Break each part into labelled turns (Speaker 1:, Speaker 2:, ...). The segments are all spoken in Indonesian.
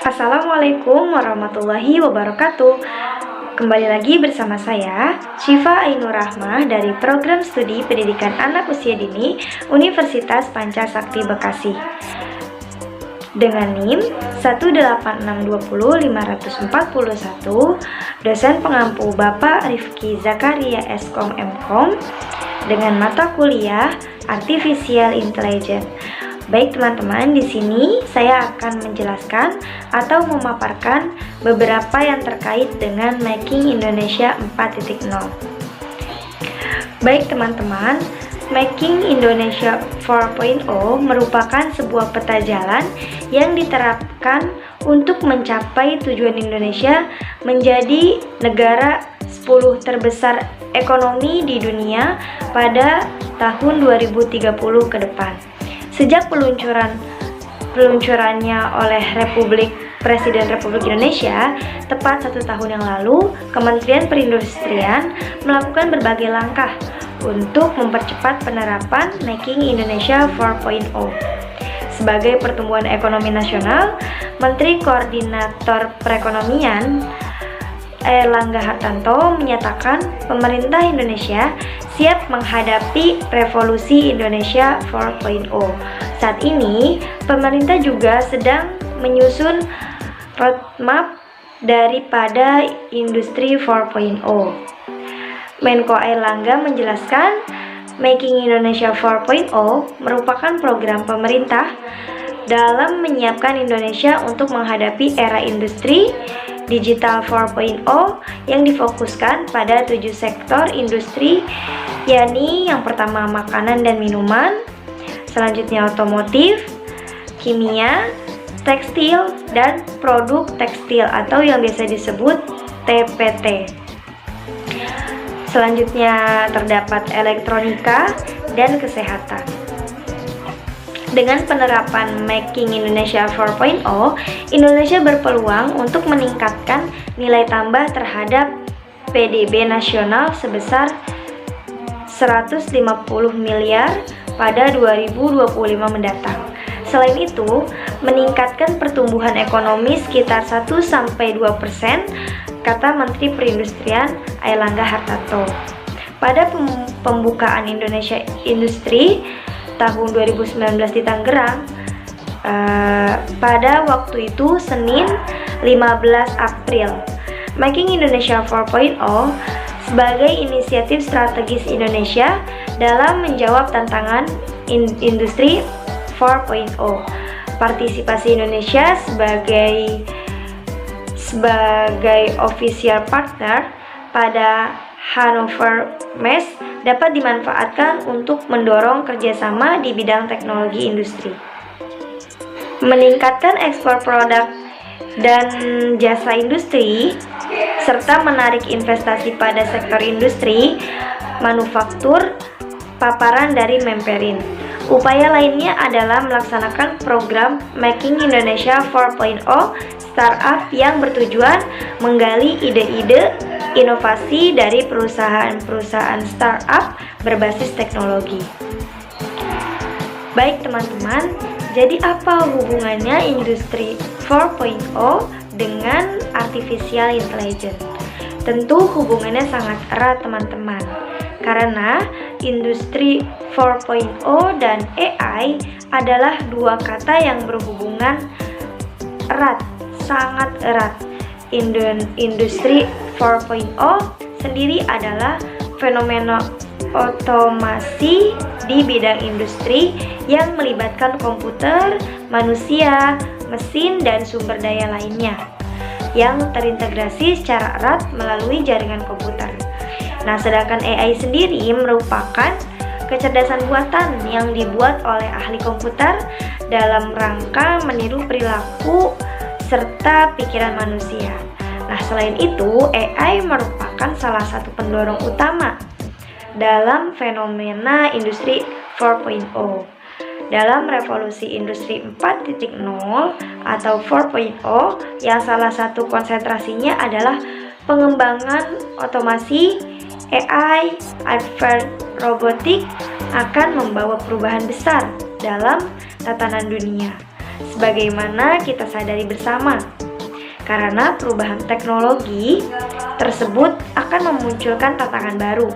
Speaker 1: Assalamualaikum warahmatullahi wabarakatuh. Kembali lagi bersama saya, Syifa Ainur Rahmah dari Program Studi Pendidikan Anak Usia Dini Universitas Pancasakti Bekasi. Dengan NIM 18620-541, dosen pengampu Bapak Rifki Zakaria Eskom Mkom, dengan mata kuliah Artificial Intelligence. Baik teman-teman, di sini saya akan menjelaskan atau memaparkan beberapa yang terkait dengan Making Indonesia 4.0. Baik teman-teman, Making Indonesia 4.0 merupakan sebuah peta jalan yang diterapkan untuk mencapai tujuan Indonesia menjadi negara 10 terbesar ekonomi di dunia pada tahun 2030 ke depan. Sejak peluncurannya oleh Presiden Republik Indonesia tepat 1 tahun yang lalu, Kementerian Perindustrian melakukan berbagai langkah untuk mempercepat penerapan Making Indonesia 4.0. Sebagai pertumbuhan ekonomi nasional, Menteri Koordinator Perekonomian Airlangga Hartarto menyatakan pemerintah Indonesia siap menghadapi revolusi Indonesia 4.0. Saat ini, pemerintah juga sedang menyusun roadmap daripada industri 4.0. Menko Airlangga menjelaskan, Making Indonesia 4.0 merupakan program pemerintah dalam menyiapkan Indonesia untuk menghadapi era industri digital 4.0 yang difokuskan pada 7 sektor industri, yakni yang pertama makanan dan minuman, selanjutnya otomotif, kimia, tekstil, dan produk tekstil atau yang biasa disebut TPT. Selanjutnya terdapat elektronika dan kesehatan. Dengan penerapan Making Indonesia 4.0, Indonesia berpeluang untuk meningkatkan nilai tambah terhadap PDB nasional sebesar 150 miliar pada 2025 mendatang. Selain itu, meningkatkan pertumbuhan ekonomi sekitar 1-2%, kata Menteri Perindustrian Airlangga Hartarto. Pada pembukaan Indonesia Industri tahun 2019 di Tangerang, pada waktu itu Senin 15 April, Making Indonesia 4.0 sebagai inisiatif strategis Indonesia dalam menjawab tantangan industri 4.0. Partisipasi Indonesia sebagai official partner pada Hannover Messe dapat dimanfaatkan untuk mendorong kerjasama di bidang teknologi industri, meningkatkan ekspor produk dan jasa industri, serta menarik investasi pada sektor industri, manufaktur, paparan dari Menperin. Upaya lainnya adalah melaksanakan program Making Indonesia 4.0 Startup yang bertujuan menggali ide-ide inovasi dari perusahaan-perusahaan startup berbasis teknologi. Baik teman-teman, jadi apa hubungannya industri 4.0 dengan artificial intelligence? Tentu hubungannya sangat erat teman-teman, karena industri 4.0 dan AI adalah dua kata yang berhubungan erat, sangat erat. Industri 4.0 sendiri adalah fenomena otomasi di bidang industri yang melibatkan komputer, manusia, mesin, dan sumber daya lainnya yang terintegrasi secara erat melalui jaringan komputer. Nah, sedangkan AI sendiri merupakan kecerdasan buatan yang dibuat oleh ahli komputer dalam rangka meniru perilaku serta pikiran manusia. Nah, selain itu, AI merupakan salah satu pendorong utama dalam fenomena industri 4.0. Dalam revolusi industri 4.0 atau 4.0 yang salah satu konsentrasinya adalah pengembangan otomasi, AI, advanced robotik akan membawa perubahan besar dalam tatanan dunia. sebagaimana kita sadari bersama. Karena perubahan teknologi tersebut akan memunculkan tantangan baru.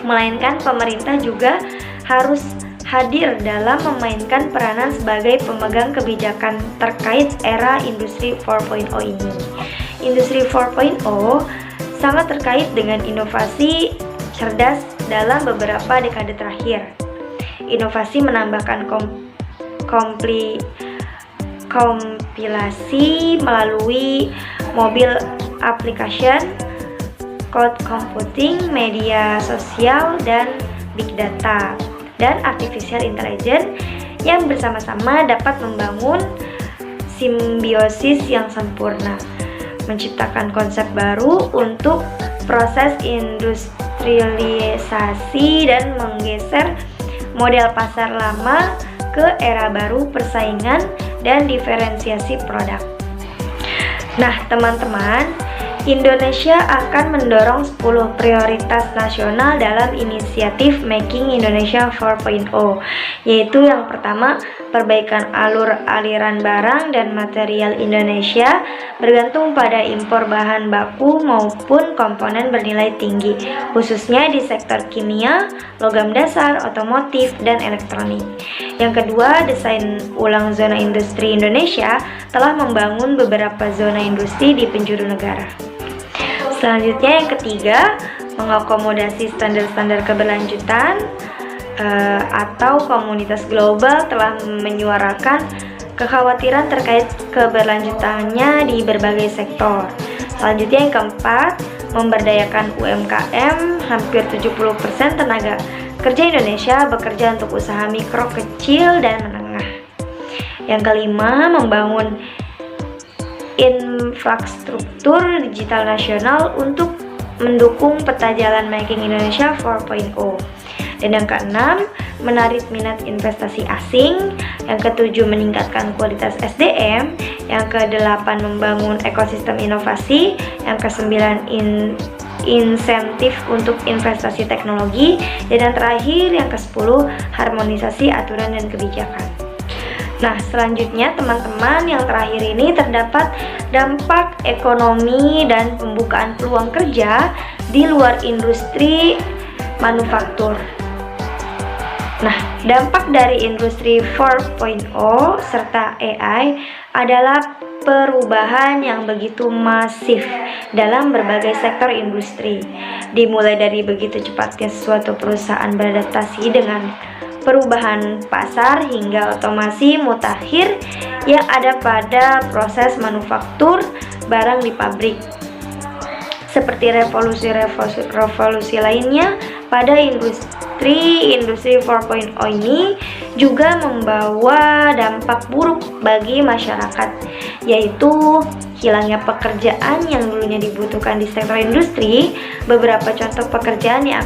Speaker 1: Melainkan pemerintah juga harus hadir dalam memainkan peranan sebagai pemegang kebijakan terkait era Industri 4.0 ini. Industri 4.0 sangat terkait dengan inovasi cerdas dalam beberapa dekade terakhir. Inovasi menambahkan kompilasi melalui mobile application, cloud computing, media sosial, dan big data, dan artificial intelligence yang bersama-sama dapat membangun simbiosis yang sempurna, menciptakan konsep baru untuk proses industrialisasi dan menggeser model pasar lama ke era baru persaingan dan diferensiasi produk. Nah, teman-teman, Indonesia akan mendorong 10 prioritas nasional dalam inisiatif Making Indonesia 4.0, yaitu yang pertama, perbaikan alur aliran barang dan material Indonesia bergantung pada impor bahan baku maupun komponen bernilai tinggi, khususnya di sektor kimia, logam dasar, otomotif, dan elektronik. Yang kedua, desain ulang zona industri Indonesia telah membangun beberapa zona industri di penjuru negara. Selanjutnya yang ketiga, mengakomodasi standar-standar keberlanjutan atau komunitas global telah menyuarakan kekhawatiran terkait keberlanjutannya di berbagai sektor. Selanjutnya yang keempat, memberdayakan UMKM. Hampir 70% tenaga kerja Indonesia bekerja untuk usaha mikro, kecil, dan menengah. Yang kelima, membangun infrastruktur digital nasional untuk mendukung peta jalan Making Indonesia 4.0. Dan yang keenam, menarik minat investasi asing. Yang ketujuh, meningkatkan kualitas SDM. Yang kedelapan, membangun ekosistem inovasi. Yang kesembilan, insentif untuk investasi teknologi. Dan yang terakhir, yang ke-10, harmonisasi aturan dan kebijakan. Nah, selanjutnya teman-teman, yang terakhir ini terdapat dampak ekonomi dan pembukaan peluang kerja di luar industri manufaktur. Nah, dampak dari industri 4.0 serta AI adalah perubahan yang begitu masif dalam berbagai sektor industri. Dimulai dari begitu cepatnya suatu perusahaan beradaptasi dengan perubahan pasar hingga otomasi mutakhir yang ada pada proses manufaktur barang di pabrik. Seperti revolusi lainnya pada industri 4.0 ini juga membawa dampak buruk bagi masyarakat, yaitu hilangnya pekerjaan yang dulunya dibutuhkan di sektor industri. Beberapa contoh pekerjaan yang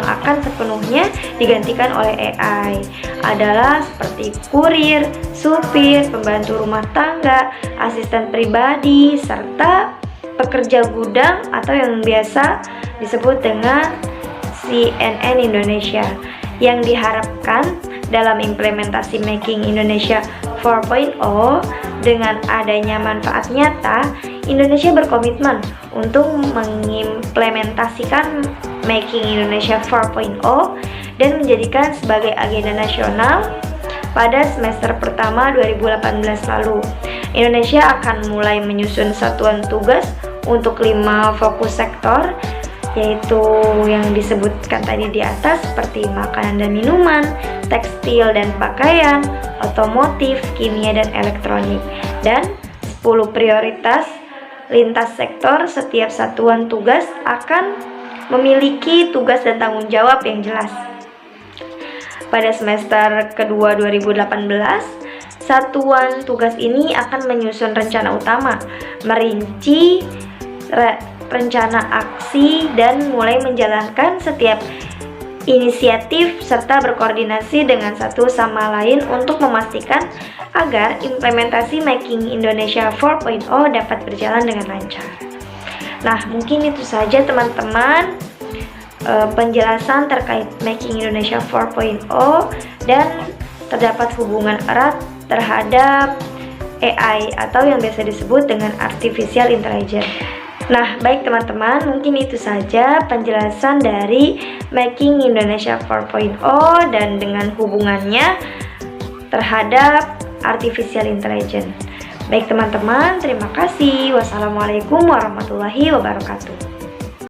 Speaker 1: akan sepenuhnya digantikan oleh AI adalah seperti kurir, supir, pembantu rumah tangga, asisten pribadi, serta pekerja gudang atau yang biasa disebut dengan CNN Indonesia. Yang diharapkan dalam implementasi Making Indonesia 4.0 dengan adanya manfaat nyata, Indonesia berkomitmen untuk mengimplementasikan Making Indonesia 4.0 dan menjadikan sebagai agenda nasional pada semester pertama 2018 lalu. Indonesia akan mulai menyusun satuan tugas untuk 5 fokus sektor, yaitu yang disebutkan tadi di atas seperti makanan dan minuman, tekstil dan pakaian, otomotif, kimia dan elektronik, dan 10 prioritas lintas sektor. Setiap satuan tugas akan memiliki tugas dan tanggung jawab yang jelas. Pada semester kedua 2018, satuan tugas ini akan menyusun rencana utama, merinci rencana aksi, dan mulai menjalankan setiap inisiatif serta berkoordinasi dengan satu sama lain untuk memastikan agar implementasi Making Indonesia 4.0 dapat berjalan dengan lancar. Nah, mungkin itu saja teman-teman penjelasan terkait Making Indonesia 4.0, dan terdapat hubungan erat terhadap AI atau yang biasa disebut dengan Artificial Intelligence. Nah, baik teman-teman, mungkin itu saja penjelasan dari Making Indonesia 4.0 dan dengan hubungannya terhadap Artificial Intelligence. Baik teman-teman, terima kasih. Wassalamualaikum warahmatullahi wabarakatuh.